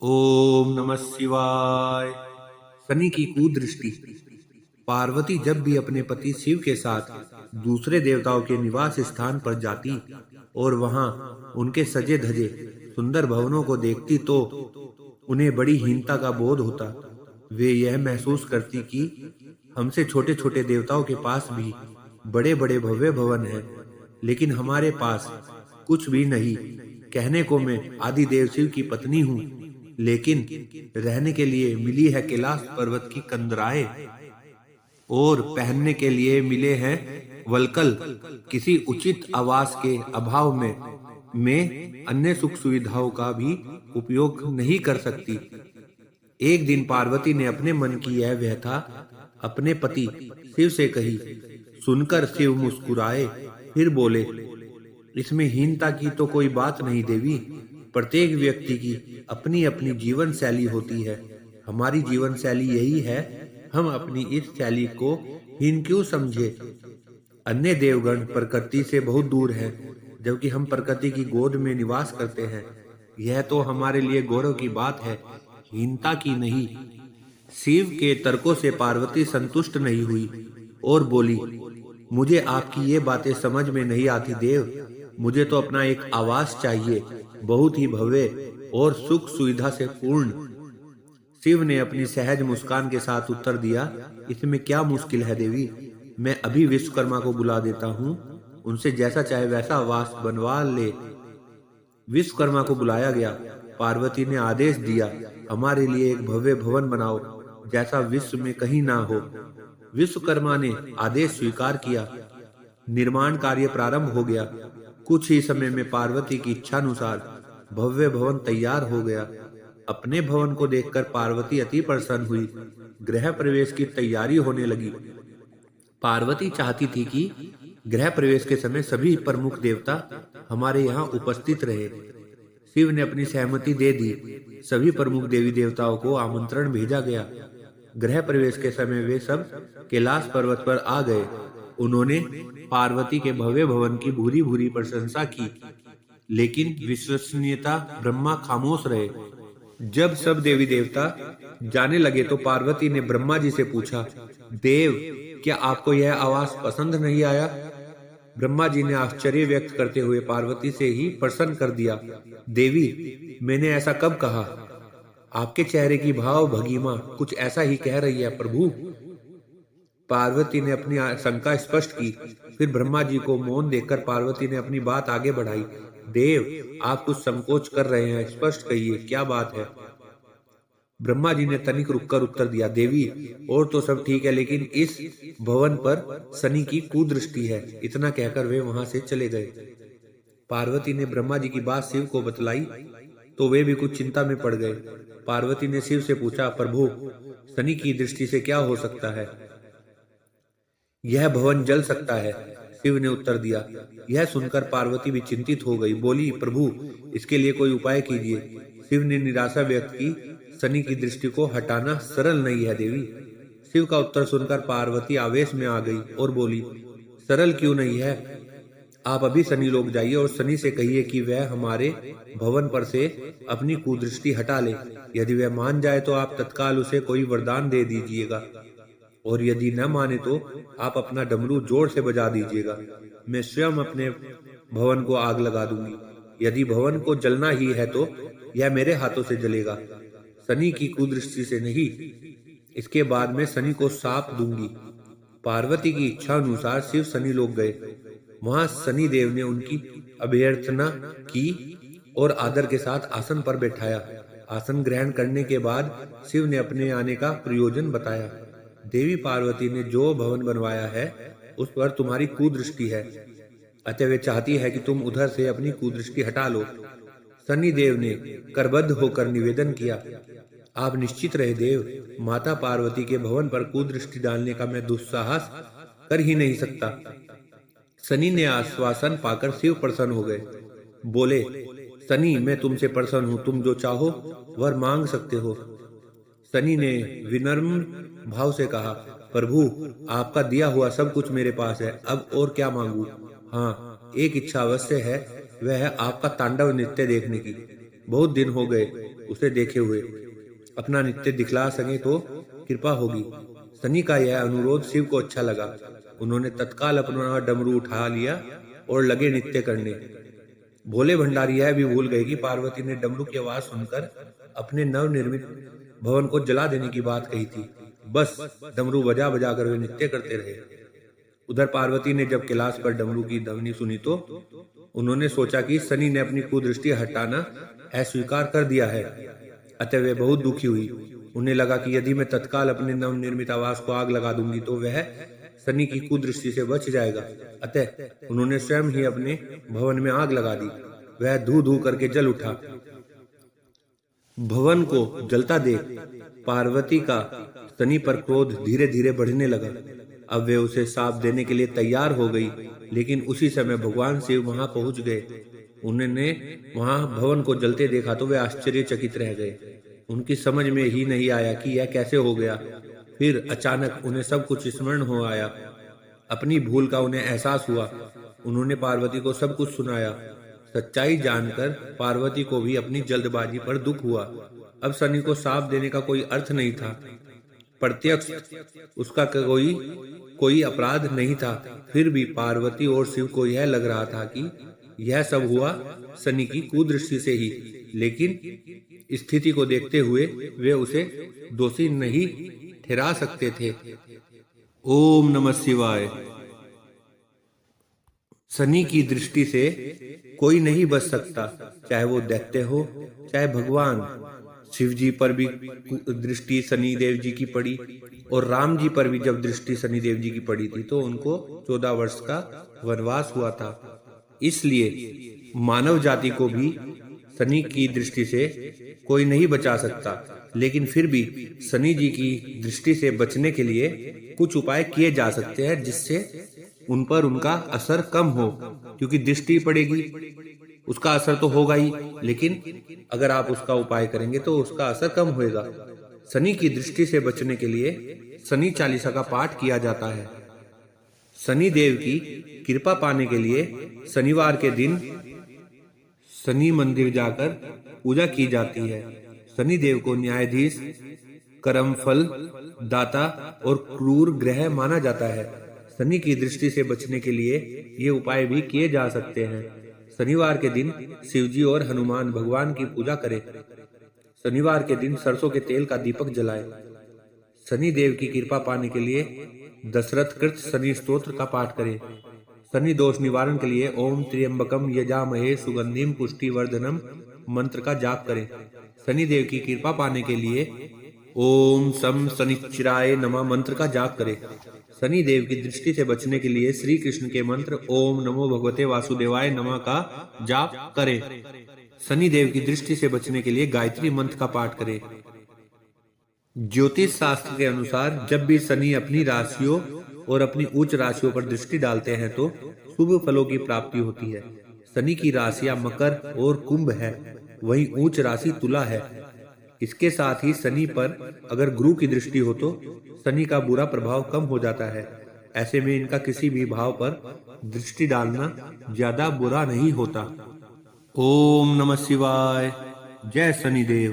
ओम नमः शिवाय। शनि की कुदृष्टि। पार्वती जब भी अपने पति शिव के साथ दूसरे देवताओं के निवास स्थान पर जाती और वहां उनके सजे धजे सुंदर भवनों को देखती तो उन्हें बड़ी हीनता का बोध होता। वे यह महसूस करती कि हमसे छोटे छोटे देवताओं के पास भी बड़े बड़े भव्य भवन हैं, लेकिन हमारे पास कुछ भी नहीं। कहने को मैं आदिदेव शिव की पत्नी हूँ, लेकिन रहने के लिए मिली है कैलाश पर्वत की कंदराएं और पहनने के लिए मिले हैं वल्कल। किसी उचित आवास के अभाव में मैं अन्य सुख सुविधाओं का भी उपयोग नहीं कर सकती। एक दिन पार्वती ने अपने मन की यह व्यथा अपने पति शिव से कही। सुनकर शिव मुस्कुराए, फिर बोले, इसमें हीनता की तो कोई बात नहीं देवी। प्रत्येक व्यक्ति की अपनी अपनी जीवन शैली होती है। हमारी जीवन शैली यही है, हम अपनी इस शैली को हीन क्यों समझे। अन्य देवगण प्रकृति से बहुत दूर हैं, जबकि हम प्रकृति की गोद में निवास करते हैं। यह तो हमारे लिए गौरव की बात है, हीनता की नहीं। शिव के तर्कों से पार्वती संतुष्ट नहीं हुई और बोली, मुझे आपकी ये बातें समझ में नहीं आती देव। मुझे तो अपना एक आवास चाहिए, बहुत ही भव्य और सुख सुविधा से पूर्ण। शिव ने अपनी सहज मुस्कान के साथ उत्तर दिया, इसमें क्या मुश्किल है देवी। मैं अभी विश्वकर्मा को बुला देता हूँ, उनसे जैसा चाहे वैसा आवास बनवा ले। विश्वकर्मा को बुलाया गया। पार्वती ने आदेश दिया, हमारे लिए एक भव्य भवन बनाओ, जैसा विश्व में कहीं ना हो। विश्वकर्मा ने आदेश स्वीकार किया। निर्माण कार्य प्रारंभ हो गया। कुछ ही समय में पार्वती की इच्छानुसार भव्य भवन तैयार हो गया। अपने भवन को देखकर पार्वती अति प्रसन्न हुई। गृह प्रवेश की तैयारी होने लगी। पार्वती चाहती थी कि गृह प्रवेश के समय सभी प्रमुख देवता हमारे यहाँ उपस्थित रहे। शिव ने अपनी सहमति दे दी। सभी प्रमुख देवी देवताओं को आमंत्रण भेजा गया। गृह प्रवेश के समय वे सब कैलाश पर्वत पर आ गए। उन्होंने पार्वती के भव्य भवन की भूरी भूरी प्रशंसा की, लेकिन विश्वसनीयता ब्रह्मा खामोश रहे। जब सब देवी देवता जाने लगे तो पार्वती ने ब्रह्मा जी से पूछा, देव, क्या आपको यह आवास पसंद नहीं आया। ब्रह्मा जी ने आश्चर्य व्यक्त करते हुए पार्वती से ही प्रसन्न कर दिया। देवी, मैंने ऐसा कब कहा। आपके चेहरे की भाव भंगिमा कुछ ऐसा ही कह रही है प्रभु। पार्वती ने अपनी शंका स्पष्ट की। फिर ब्रह्मा जी को मौन देखकर पार्वती ने अपनी बात आगे बढ़ाई। देव, आप कुछ संकोच कर रहे हैं, स्पष्ट कहिए क्या बात है। ब्रह्मा जी ने तनिक रुककर उत्तर दिया, देवी, और तो सब ठीक है, लेकिन इस भवन पर शनि की कुदृष्टि है। इतना कहकर वे वहां से चले गए। पार्वती ने ब्रह्मा जी की बात शिव को बतलाई तो वे भी कुछ चिंता में पड़ गए। पार्वती ने शिव से पूछा, प्रभु, शनि की दृष्टि से क्या हो सकता है। यह भवन जल सकता है, शिव ने उत्तर दिया। यह सुनकर पार्वती भी चिंतित हो गई। बोली, प्रभु, इसके लिए कोई उपाय कीजिए। शिव ने निराशा व्यक्त की। शनि की दृष्टि को हटाना सरल नहीं है देवी। शिव का उत्तर सुनकर पार्वती आवेश में आ गई और बोली, सरल क्यों नहीं है। आप अभी शनि लोग जाइए और शनि से कहिए कि वह हमारे भवन पर से अपनी कुदृष्टि हटा ले। यदि वह मान जाए तो आप तत्काल उसे कोई वरदान दे दीजिएगा, और यदि न माने तो आप अपना डमरू जोर से बजा दीजिएगा। मैं स्वयं अपने भवन को आग लगा दूंगी। यदि भवन को जलना ही है तो यह मेरे हाथों से जलेगा, शनि की कुदृष्टि से नहीं। इसके बाद मैं शनि को शाप दूंगी। पार्वती की इच्छा अनुसार शिव शनि लोग गए। वहां शनि देव ने उनकी अभ्यर्थना की और आदर के साथ आसन पर बैठाया। आसन ग्रहण करने के बाद शिव ने अपने आने का प्रयोजन बताया। देवी पार्वती ने जो भवन बनवाया है उस पर तुम्हारी कुदृष्टि है, अतः वे चाहती है कि तुम उधर से अपनी कुदृष्टि हटा लो। शनि देव ने करबद्ध होकर निवेदन किया, आप निश्चित रहे देव, माता पार्वती के भवन पर कुदृष्टि डालने का मैं दुस्साहस कर ही नहीं सकता। शनि ने आश्वासन पाकर शिव प्रसन्न हो गए। बोले, शनि, मैं तुमसे प्रसन्न हूँ, तुम जो चाहो वर मांग सकते हो। शनि ने विनम्र भाव से कहा, प्रभु, आपका दिया हुआ सब कुछ मेरे पास है, अब और क्या मांगू। हाँ, एक इच्छा अवश्य है, वह है आपका तांडव नृत्य देखने की। बहुत दिन हो गए उसे देखे हुए। अपना नित्य दिखला सके तो कृपा होगी। शनि का यह अनुरोध शिव को अच्छा लगा। उन्होंने तत्काल अपना डमरू उठा लिया और लगे नित्य करने। भोले भंडारी यह भी भूल गए कि पार्वती ने डमरू की आवाज सुनकर अपने नवनिर्मित भवन को जला देने की बात कही थी। बस डमरू बजा बजा कर वे नित्य करते रहे। उधर पार्वती ने जब कैलाश पर डमरू की ध्वनि सुनी तो उन्होंने सोचा कि शनि ने अपनी कुदृष्टि हटाना अस्वीकार कर दिया है। अतः वे बहुत दुखी हुई। उन्हें लगा कि यदि मैं तत्काल अपने नवनिर्मित आवास को आग लगा दूंगी तो वह शनि की कुदृष्टि से बच जाएगा। अतः उन्होंने स्वयं ही अपने भवन में आग लगा दी। वह धू धू करके जल उठा। भवन को जलता देख पार्वती का शनि पर क्रोध धीरे धीरे बढ़ने लगा। अब वे उसे शाप देने के लिए तैयार हो गई, लेकिन उसी समय भगवान शिव वहां पहुंच गए। उन्होंने वहां भवन को जलते देखा तो वे आश्चर्यचकित रह गए। उनकी समझ में ही नहीं आया कि यह कैसे हो गया। फिर अचानक उन्हें सब कुछ स्मरण हो आया। अपनी भूल का उन्हें एहसास हुआ। उन्होंने पार्वती को सब कुछ सुनाया। सच्चाई जानकर पार्वती को भी अपनी जल्दबाजी पर दुख हुआ। अब शनि को शाप देने का कोई अर्थ नहीं था। प्रत्यक्ष उसका कोई अपराध नहीं था। फिर भी पार्वती और शिव को यह लग रहा था कि यह सब हुआ शनि की कुदृष्टि से ही, लेकिन स्थिति को देखते हुए वे उसे दोषी नहीं ठहरा सकते थे। ओम नमः शिवाय। शनि की दृष्टि से कोई नहीं बच सकता, चाहे वो दैत्य हो चाहे भगवान। शिव जी पर भी दृष्टि शनि देव जी की पड़ी और राम जी पर भी जब दृष्टि शनि देव जी की पड़ी थी तो उनको 14 वर्ष का वनवास हुआ था। इसलिए मानव जाति को भी शनि की दृष्टि से कोई नहीं बचा सकता, लेकिन फिर भी शनि जी की दृष्टि से बचने के लिए कुछ उपाय किए जा सकते हैं जिससे उन पर उनका असर कम हो। क्योंकि दृष्टि पड़ेगी, उसका असर तो होगा ही, लेकिन अगर आप उसका उपाय करेंगे तो उसका असर कम होगा। शनि की दृष्टि से बचने के लिए शनि चालीसा का पाठ किया जाता है। शनि देव की कृपा पाने के लिए शनिवार के दिन शनि मंदिर जाकर पूजा की जाती है। शनि देव को न्यायाधीश, कर्मफल दाता और क्रूर ग्रह माना जाता है। शनि की दृष्टि से बचने के लिए ये उपाय भी किए जा सकते हैं। शनिवार के दिन शिवजी और हनुमान भगवान की पूजा करें। शनिवार के दिन सरसों के तेल का दीपक जलाएं। शनि देव की कृपा पाने के लिए दशरथ कृत शनि स्तोत्र का पाठ करें। शनि दोष निवारण के लिए ओम त्र्यंबकम यजामहे सुगंधिम पुष्टिवर्धनम मंत्र का जाप करें। शनि देव की कृपा पाने के लिए ओम सम शनिश्चराय नमः मंत्र का जाप करें। शनि देव की दृष्टि से बचने के लिए श्री कृष्ण के मंत्र ओम नमो भगवते वासुदेवाय नमः का जाप करें। शनि देव की दृष्टि से बचने के लिए गायत्री मंत्र का पाठ करें। ज्योतिष शास्त्र के अनुसार जब भी शनि अपनी राशियों और अपनी उच्च राशियों पर दृष्टि डालते हैं तो शुभ फलों की प्राप्ति होती है। शनि की राशियां मकर और कुंभ है, वहीं उच्च राशि तुला है। इसके साथ ही शनि पर अगर गुरु की दृष्टि हो तो शनि का बुरा प्रभाव कम हो जाता है। ऐसे में इनका किसी भी भाव पर दृष्टि डालना ज्यादा बुरा नहीं होता। ओम नमः शिवाय। जय शनिदेव।